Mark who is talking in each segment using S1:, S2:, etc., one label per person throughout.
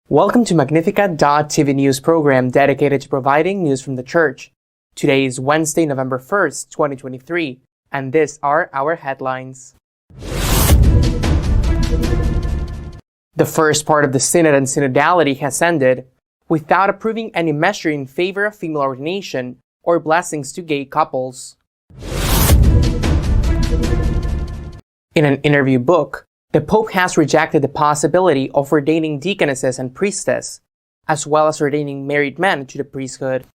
S1: Welcome to Magnificat TV news program dedicated to providing news from the Church. Today is Wednesday, November 1st, 2023, and these are our headlines. The first part of the Synod on Synodality has ended without approving any measure in favor of female ordination or blessings to gay couples. In an interview book, the Pope has rejected the possibility of ordaining deaconesses and priestess, as well as ordaining married men to the priesthood.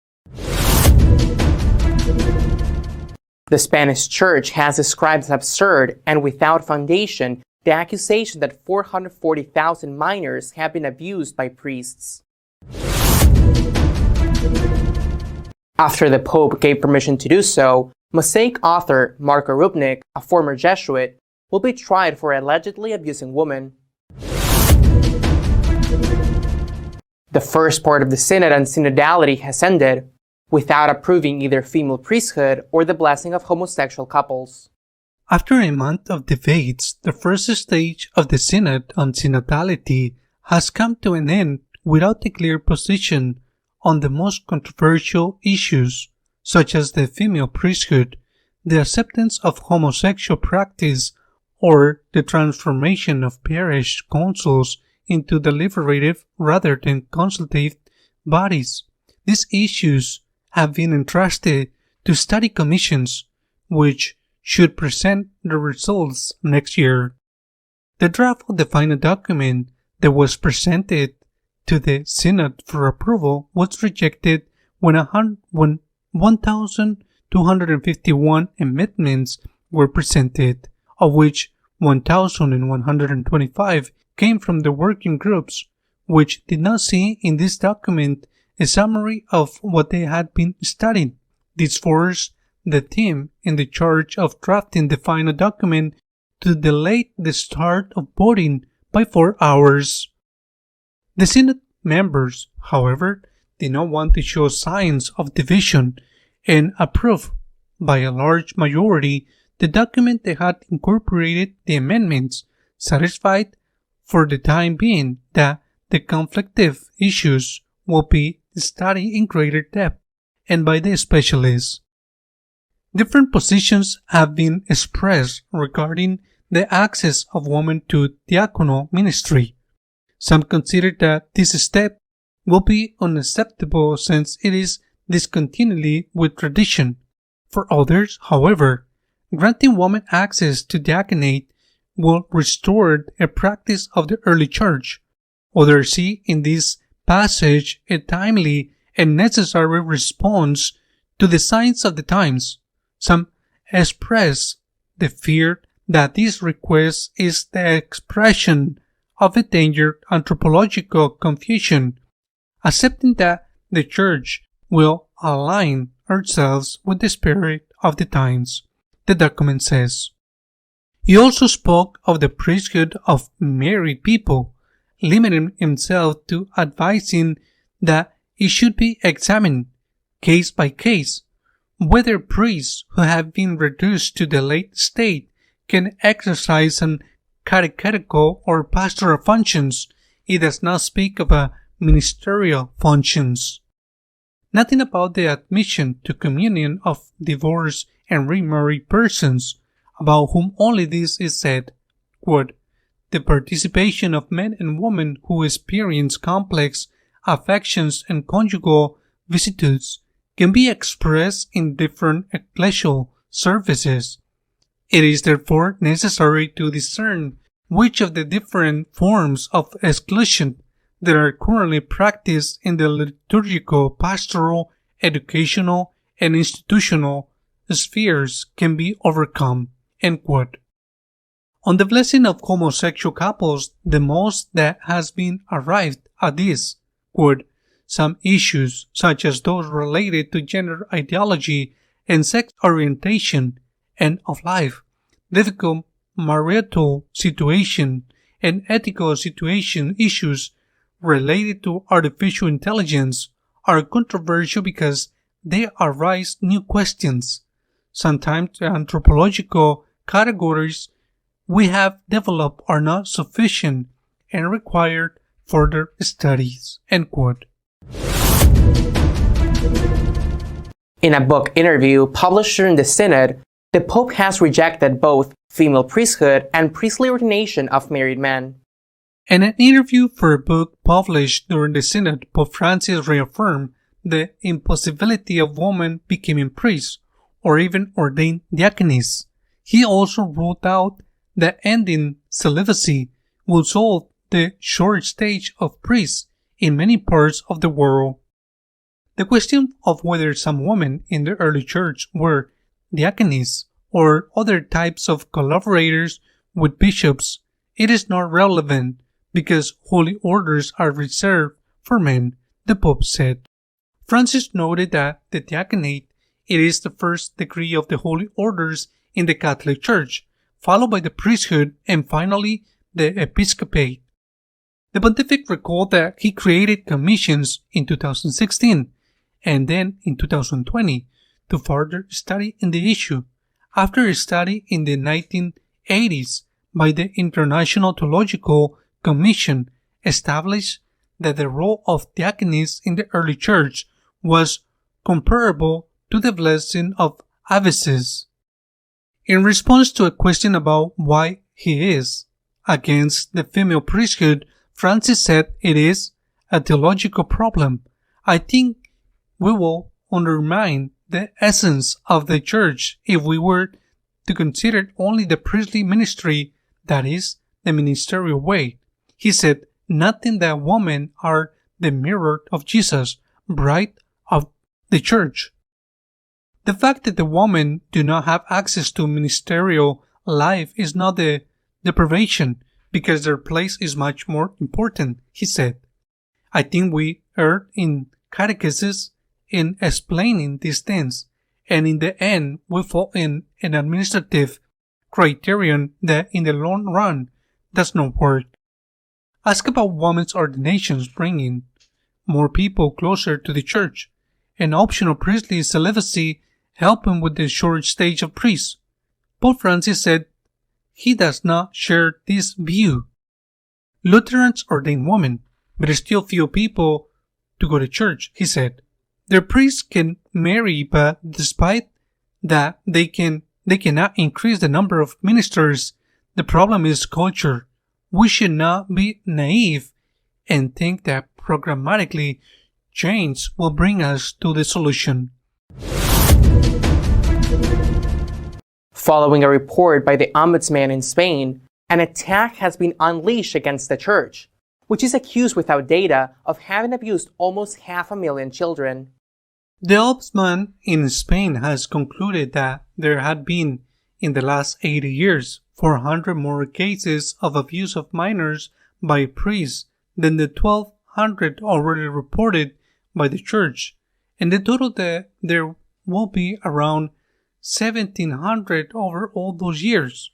S1: The Spanish Church has described as absurd and without foundation the accusation that 440,000 minors have been abused by priests. After the Pope gave permission to do so, Mosaic author Marco Rupnik, a former Jesuit, will be tried for allegedly abusing women. The first part of the Synod on Synodality has ended without approving either female priesthood or the blessing of homosexual couples.
S2: After a month of debates, the first stage of the Synod on Synodality has come to an end without a clear position on the most controversial issues, such as the female priesthood, the acceptance of homosexual practice, or the transformation of parish councils into deliberative rather than consultative bodies. These issues have been entrusted to study commissions, which should present the results next year. The draft of the final document that was presented to the Synod for approval was rejected when 1,251 amendments were presented, of which 1,125 came from the working groups, which did not see in this document a summary of what they had been studying. This forced the team in the charge of drafting the final document to delay the start of voting by 4 hours. The Synod members, however, did not want to show signs of division and approved by a large majority the document that had incorporated the amendments, satisfied for the time being that the conflictive issues will be studied in greater depth and by the specialists. Different positions have been expressed regarding the access of women to diaconal ministry. Some consider that this step will be unacceptable since it is discontinuity with tradition. For others, however, granting women access to diaconate will restore a practice of the early church. Others see in this passage a timely and necessary response to the signs of the times. Some express the fear that this request is the expression of a dangerous anthropological confusion, accepting that the Church will align ourselves with the spirit of the times. The document says. He also spoke of the priesthood of married people, limiting himself to advising that it should be examined case by case whether priests who have been reduced to the late state can exercise some catechetical or pastoral functions. It does not speak of ministerial functions. Nothing about the admission to communion of divorced and remarried persons, about whom only this is said. Quote, the participation of men and women who experience complex affections and conjugal vicissitudes can be expressed in different ecclesial services. It is therefore necessary to discern which of the different forms of exclusion that are currently practiced in the liturgical, pastoral, educational, and institutional spheres can be overcome. End quote. On the blessing of homosexual couples, the most that has been arrived at is, quote, some issues, such as those related to gender ideology and sex orientation and of life, difficult marital situation, and ethical situation issues related to artificial intelligence are controversial because they arise new questions. Sometimes the anthropological categories we have developed are not sufficient and require further studies. End quote.
S1: In a book interview published during the Synod, the Pope has rejected both female priesthood and priestly ordination of married men.
S2: In an interview for a book published during the Synod, Pope Francis reaffirmed the impossibility of women becoming priests or even ordained diaconess. He also ruled out that ending celibacy will solve the short stage of priests in many parts of the world. The question of whether some women in the early church were diaconess or other types of collaborators with bishops, it is not relevant because holy orders are reserved for men, the Pope said. Francis noted that the diaconate it is the first degree of the holy orders in the Catholic Church, followed by the priesthood and finally the episcopate. The pontific recalled that he created commissions in 2016 and then in 2020 to further study in the issue, after a study in the 1980s by the International Theological Commission established that the role of diaconess in the early church was comparable to the blessing of amices. In response to a question about why he is against the female priesthood, Francis said it is a theological problem. I think we will undermine the essence of the church if we were to consider only the priestly ministry, that is, the ministerial way. He said, nothing that women are the mirror of Jesus, bride of the church. The fact that the women do not have access to ministerial life is not the deprivation, because their place is much more important, he said. I think we err in catechesis in explaining these things, and in the end we fall in an administrative criterion that in the long run does not work. Ask about women's ordinations bringing more people closer to the church, and optional priestly celibacy helping with the short stage of priests. Pope Francis said he does not share this view. Lutherans ordain women, but still few people to go to church, he said. Their priests can marry, but despite that, they cannot increase the number of ministers. The problem is culture. We should not be naive and think that programmatically change will bring us to the solution.
S1: Following a report by the Ombudsman in Spain, an attack has been unleashed against the church, which is accused without data of having abused almost 500,000 children.
S2: The Ombudsman in Spain has concluded that there had been, in the last 80 years, 400 more cases of abuse of minors by priests than the 1,200 already reported by the Church, and the total that there will be around 1,700 over all those years.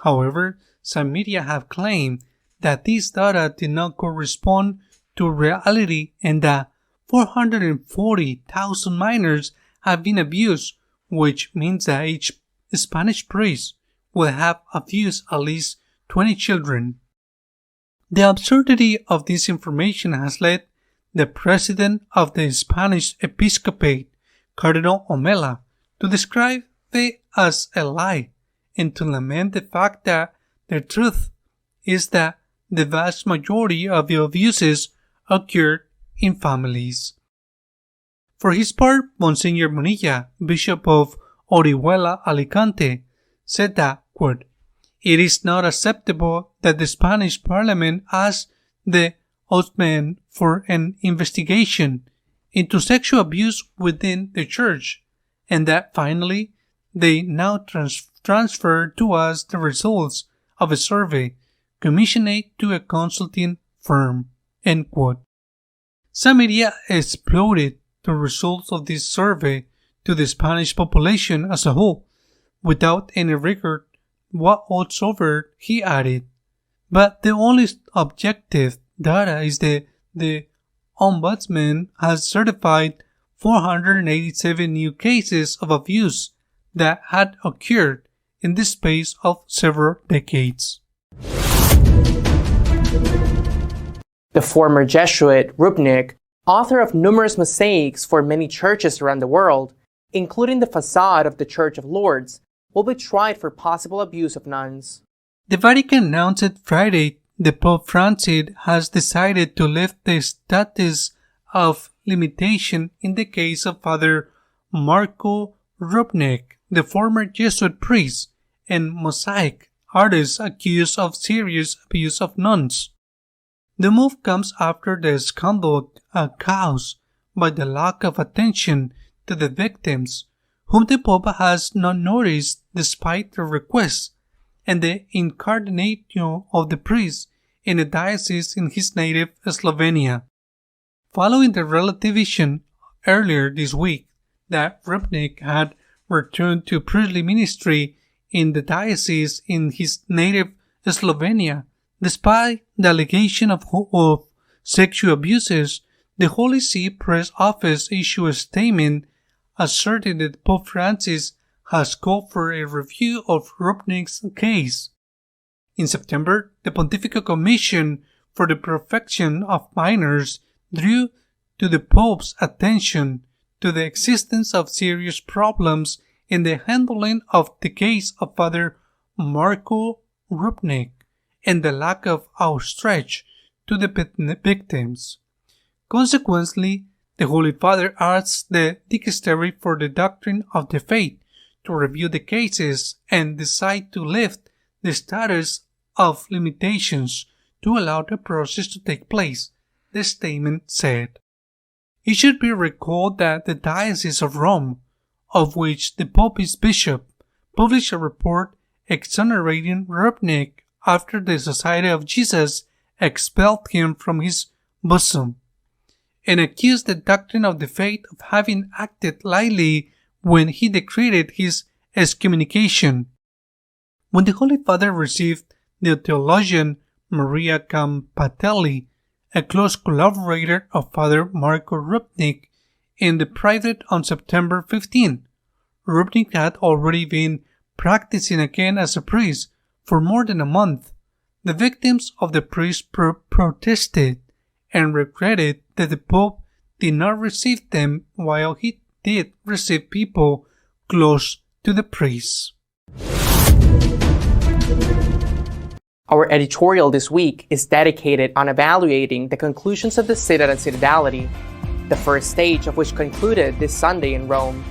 S2: However, some media have claimed that these data did not correspond to reality and that 440,000 minors have been abused, which means that each Spanish priest will have abused at least 20 children. The absurdity of this information has led the president of the Spanish episcopate, Cardinal Omela, to describe it as a lie and to lament the fact that the truth is that the vast majority of the abuses occurred in families. For his part, Monsignor Munilla, Bishop of Orihuela, Alicante, said that, quote, "It is not acceptable that the Spanish Parliament asked the Ombudsman for an investigation into sexual abuse within the Church, and that finally they now transfer to us the results of a survey commissioned to a consulting firm." End quote. Some media exploded the results of this survey to the Spanish population as a whole, without any record whatsoever, he added. But the only objective data is that the Ombudsman has certified 487 new cases of abuse that had occurred in the space of several decades.
S1: The former Jesuit Rupnik, author of numerous mosaics for many churches around the world, including the facade of the Church of Lourdes, will be tried for possible abuse of nuns.
S2: The Vatican announced Friday that Pope Francis has decided to lift the status of limitation in the case of Father Marco Rupnik, the former Jesuit priest and mosaic artist accused of serious abuse of nuns. The move comes after the scandal caused by the lack of attention to the victims, whom the Pope has not noticed despite the requests, and the incarnation of the priest in a diocese in his native Slovenia. Following the relativization earlier this week that Rupnik had returned to priestly ministry in the diocese in his native Slovenia, despite the allegation of sexual abuses, the Holy See Press Office issued a statement asserting that Pope Francis has called for a review of Rupnik's case. In September, the Pontifical Commission for the Protection of Minors drew to the Pope's attention to the existence of serious problems in the handling of the case of Father Marco Rupnik and the lack of outreach to the victims. Consequently, the Holy Father asked the Dicastery for the Doctrine of the Faith to review the cases and decide to lift the status of limitations to allow the process to take place, the statement said. It should be recalled that the Diocese of Rome, of which the Pope is bishop, published a report exonerating Rupnik after the Society of Jesus expelled him from his bosom, and accused the Doctrine of the Faith of having acted lightly when he decreed his excommunication. When the Holy Father received the theologian Maria Campatelli, a close collaborator of Father Marco Rupnik, in the private on September 15, Rupnik had already been practicing again as a priest for more than a month. The victims of the priest protested and regretted that the Pope did not receive them while he did receive people close to the priest.
S1: Our editorial this week is dedicated on evaluating the conclusions of the Synod and Synodality, the first stage of which concluded this Sunday in Rome.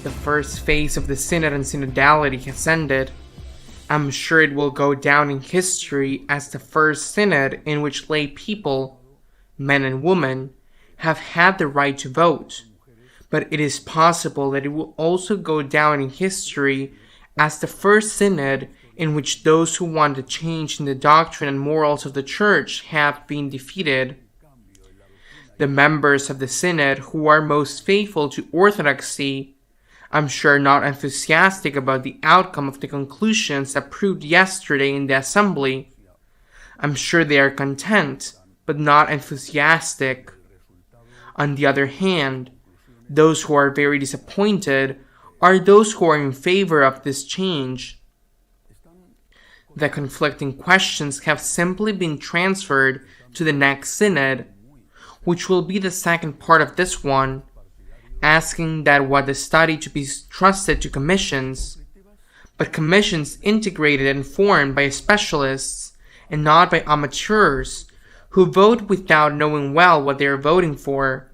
S1: The first phase of the Synod and Synodality has ended. I'm sure it will go down in history as the first synod in which lay people, men and women, have had the right to vote. But it is possible that it will also go down in history as the first synod in which those who want a change in the doctrine and morals of the Church have been defeated. The members of the synod who are most faithful to orthodoxy, I'm sure not enthusiastic about the outcome of the conclusions approved yesterday in the assembly. I'm sure they are content, but not enthusiastic. On the other hand, those who are very disappointed are those who are in favor of this change. The conflicting questions have simply been transferred to the next synod, which will be the second part of this one, asking that what the study to be trusted to commissions, but commissions integrated and formed by specialists and not by amateurs who vote without knowing well what they are voting for.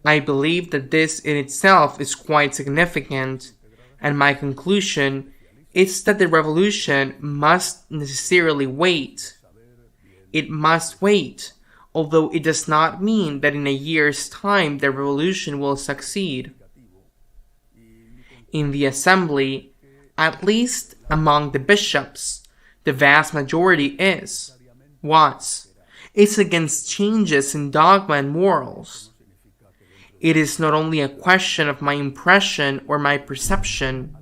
S1: I believe that this in itself is quite significant, and my conclusion is that the revolution must necessarily wait. It must wait, although it does not mean that in a year's time the revolution will succeed. In the assembly, at least among the bishops, the vast majority was against changes in dogma and morals. It is not only a question of my impression or my perception.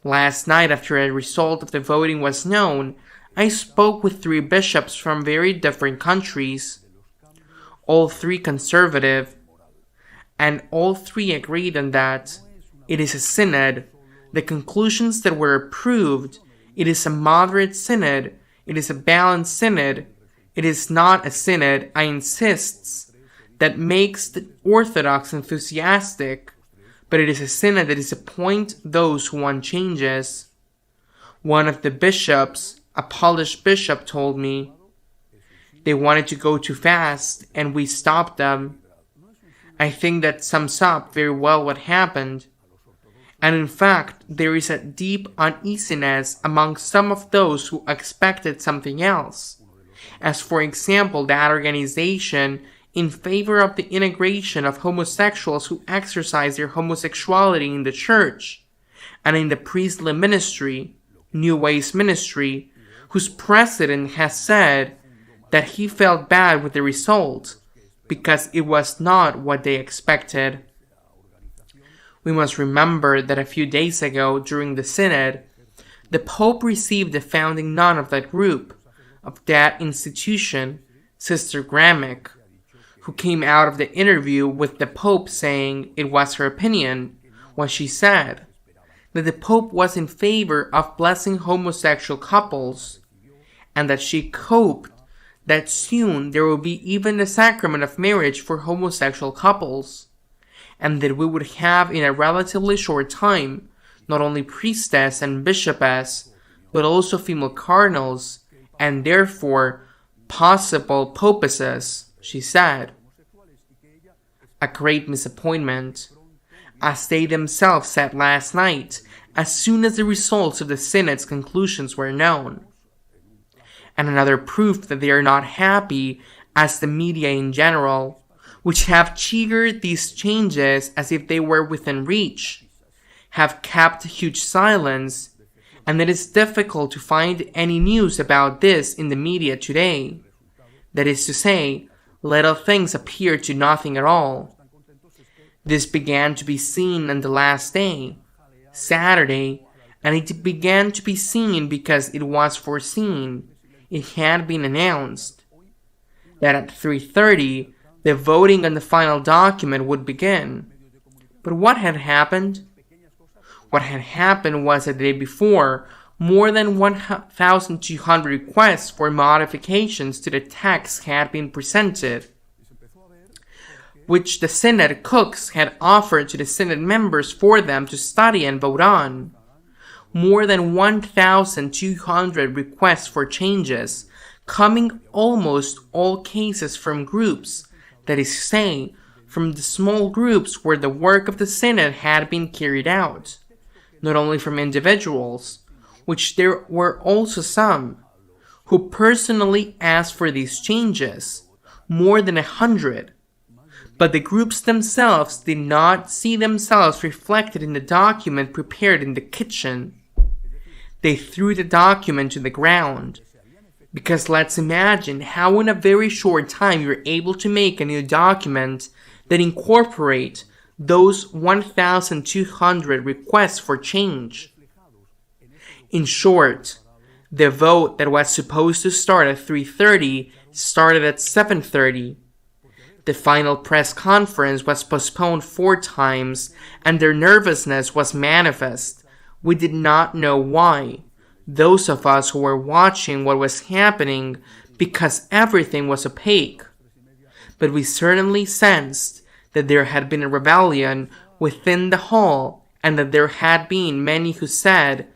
S1: Last night, after a result of the voting was known, I spoke with 3 bishops from very different countries, all 3 conservative. and all three agreed on that. It is a synod. The conclusions that were approved, it is a moderate synod, it is a balanced synod, it is not a synod, I insist, that makes the Orthodox enthusiastic, but it is a synod that disappoints those who want changes. One of the bishops, a Polish bishop, told me they wanted to go too fast and we stopped them. I think that sums up very well what happened. And in fact, there is a deep uneasiness among some of those who expected something else, as for example that organization in favor of the integration of homosexuals who exercise their homosexuality in the church and in the priestly ministry, New Ways Ministry, whose president has said that he felt bad with the result because it was not what they expected. We must remember that a few days ago, during the synod, the Pope received the founding nun of that group, of that institution, Sister Gramick, who came out of the interview with the Pope saying it was her opinion, what she said, that the Pope was in favor of blessing homosexual couples, and that she hoped that soon there will be even the sacrament of marriage for homosexual couples, and that we would have in a relatively short time not only priestess and bishopess, but also female cardinals, and therefore possible popesses, she said. A great disappointment, as they themselves said last night, as soon as the results of the synod's conclusions were known. And another proof that they are not happy, as the media in general, which have triggered these changes as if they were within reach, have kept huge silence, and it is difficult to find any news about this in the media today. That is to say, little things appear to nothing at all. This began to be seen on the last day, Saturday, and it began to be seen because it was foreseen, it had been announced, that at 3:30, the voting on the final document would begin. But what had happened? What had happened was that the day before, more than 1,200 requests for modifications to the text had been presented, which the synod cooks had offered to the synod members for them to study and vote on. More than 1,200 requests for changes, coming almost all cases from groups, that is to say, from the small groups where the work of the synod had been carried out, not only from individuals, which there were also some, who personally asked for these changes, more than 100, but the groups themselves did not see themselves reflected in the document prepared in the kitchen. They threw the document to the ground. Because let's imagine how in a very short time you're able to make a new document that incorporate those 1,200 requests for change. In short, the vote that was supposed to start at 3:30 started at 7:30. The final press conference was postponed 4 times and their nervousness was manifest. We did not know why. Those of us who were watching what was happening, because everything was opaque. But we certainly sensed that there had been a rebellion within the hall and that there had been many who said,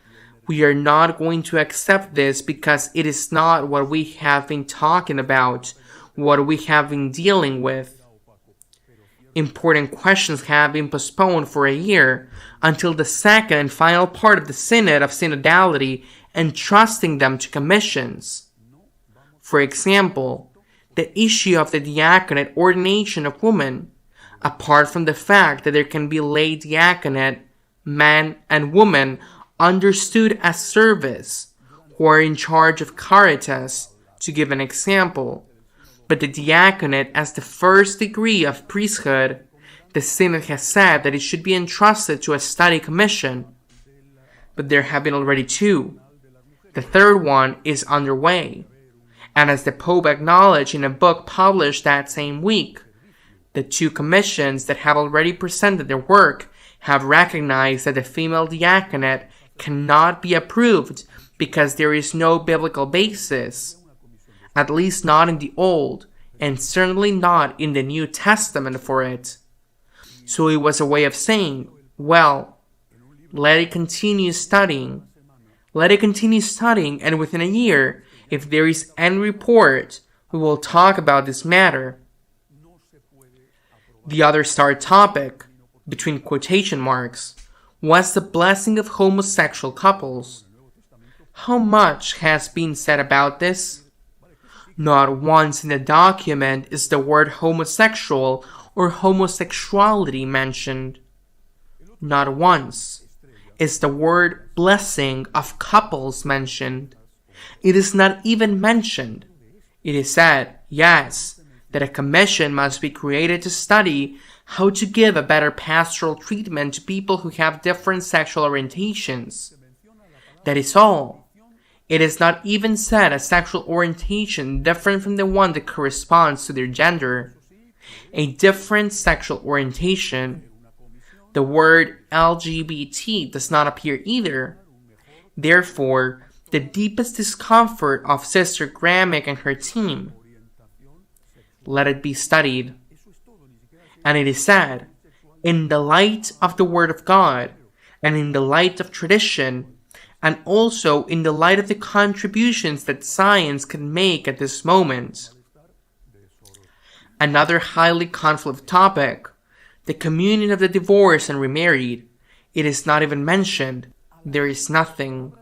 S1: "We are not going to accept this because it is not what we have been talking about, what we have been dealing with." Important questions have been postponed for a year until the second and final part of the Synod of Synodality, entrusting them to commissions. For example, the issue of the diaconate ordination of women, apart from the fact that there can be lay diaconate, men and women understood as service, who are in charge of caritas, to give an example, but the diaconate as the first degree of priesthood, the Synod has said that it should be entrusted to a study commission. But there have been already 2. The third one is underway. And as the Pope acknowledged in a book published that same week, The two commissions that have already presented their work have recognized that the female diaconate cannot be approved because there is no biblical basis, at least not in the Old, and certainly not in the New Testament for it. So it was a way of saying, well, let it continue studying. Let it continue studying, and within a year, if there is any report, we will talk about this matter. The other star topic, between quotation marks, was the blessing of homosexual couples. How much has been said about this? Not once in the document is the word homosexual or homosexuality mentioned. Not once is the word blessing of couples mentioned. It is not even mentioned. It is said, yes, that a commission must be created to study how to give a better pastoral treatment to people who have different sexual orientations. That is all. It is not even said a sexual orientation different from the one that corresponds to their gender. A different sexual orientation. The word LGBT does not appear either. Therefore, the deepest discomfort of Sister Gramick and her team. Let it be studied. And it is said, in the light of the Word of God, and in the light of tradition, and also in the light of the contributions that science can make at this moment. Another highly conflict topic, the communion of the divorced and remarried. It is not even mentioned. There is nothing.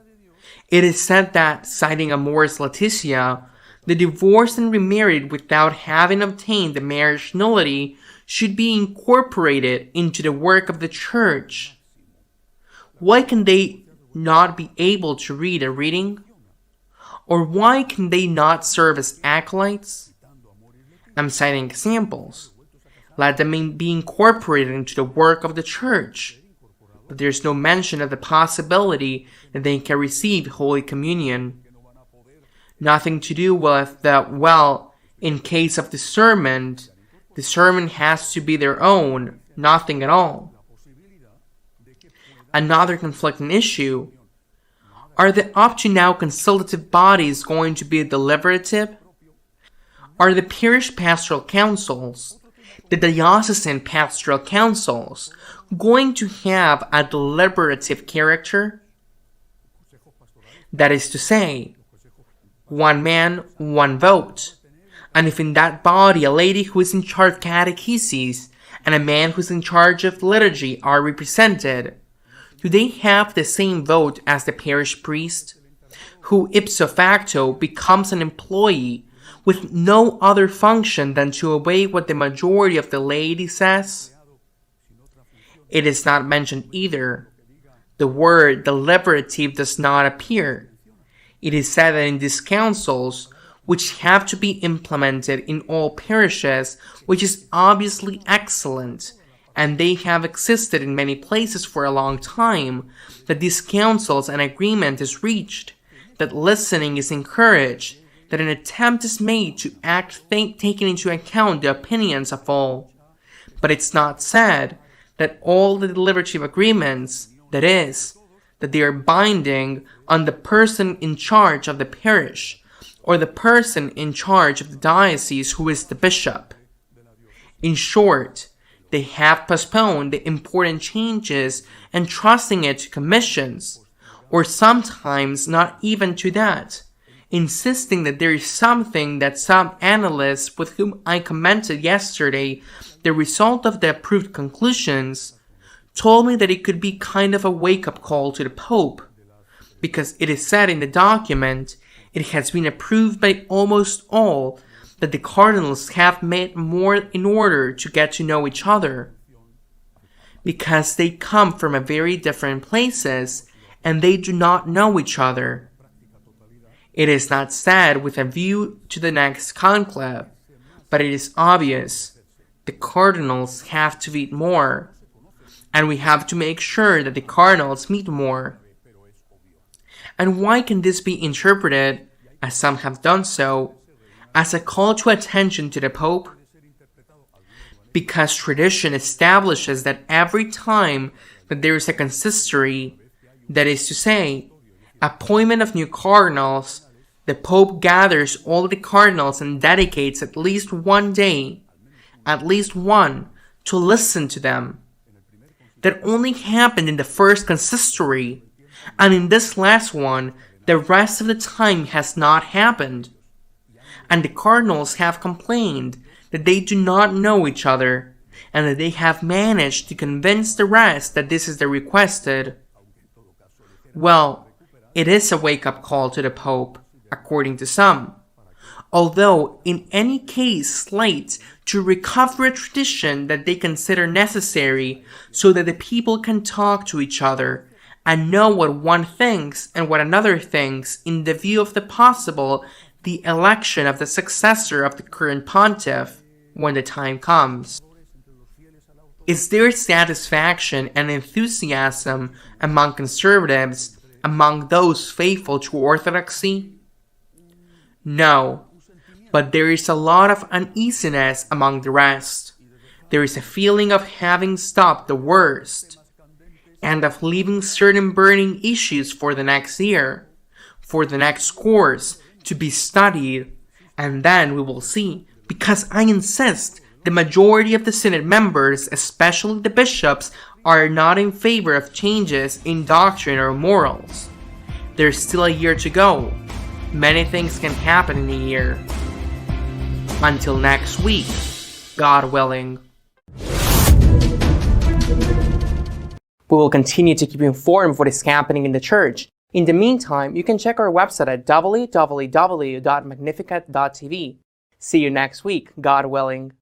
S1: It is said that, citing Amoris Laetitia, the divorced and remarried without having obtained the marriage nullity should be incorporated into the work of the Church. Why can they not be able to read a reading? Or why can they not serve as acolytes? I'm citing examples. Let them be incorporated into the work of the Church. But there's no mention of the possibility that they can receive Holy Communion. Nothing to do with the, well, in case of discernment, discernment has to be their own, nothing at all. Another conflicting issue, are the up to now consultative bodies going to be deliberative? Are the parish pastoral councils, the diocesan pastoral councils, going to have a deliberative character? That is to say, one man, one vote. And if in that body a lady who is in charge of catechesis and a man who is in charge of liturgy are represented, do they have the same vote as the parish priest, who ipso facto becomes an employee with no other function than to obey what the majority of the laity says? It is not mentioned either. The word deliberative does not appear. It is said that in these councils, which have to be implemented in all parishes, which is obviously excellent, and they have existed in many places for a long time, that these councils an agreement is reached, that listening is encouraged, that an attempt is made to act taking into account the opinions of all. But it's not said that all the deliberative agreements, that is, that they are binding on the person in charge of the parish, or the person in charge of the diocese who is the bishop. In short, they have postponed the important changes and trusting it to commissions, or sometimes not even to that, insisting that there is something that some analysts with whom I commented yesterday the result of the approved conclusions told me that it could be kind of a wake-up call to the Pope, because it is said in the document, it has been approved by almost all that the cardinals have made more in order to get to know each other, because they come from a very different places and they do not know each other. It is not said with a view to the next conclave, but it is obvious the cardinals have to meet more, and we have to make sure that the cardinals meet more. And why can this be interpreted, as some have done so, as a call to attention to the Pope? because tradition establishes that every time that there is a consistory, that is to say, appointment of new cardinals, the Pope gathers all the cardinals and dedicates at least one day, at least one, to listen to them. That only happened in the first consistory, and in this last one, the rest of the time has not happened. And the cardinals have complained that they do not know each other, and that they have managed to convince the rest that this is the requested. Well, it is a wake-up call to the Pope, according to some, although in any case slight, to recover a tradition that they consider necessary so that the people can talk to each other and know what one thinks and what another thinks in the view of the election of the successor of the current pontiff when the time comes. Is there satisfaction and enthusiasm among conservatives, among those faithful to orthodoxy? No, but there is a lot of uneasiness among the rest. There is a feeling of having stopped the worst, and of leaving certain burning issues for the next year, for the next course, to be studied, and then we will see, because I insist, the majority of the Synod members, especially the bishops, are not in favor of changes in doctrine or morals. There's still a year to go. Many things can happen in a year. Until next week, God willing. We will continue to keep you informed of what is happening in the Church. In the meantime, you can check our website at www.magnificat.tv. See you next week, God willing.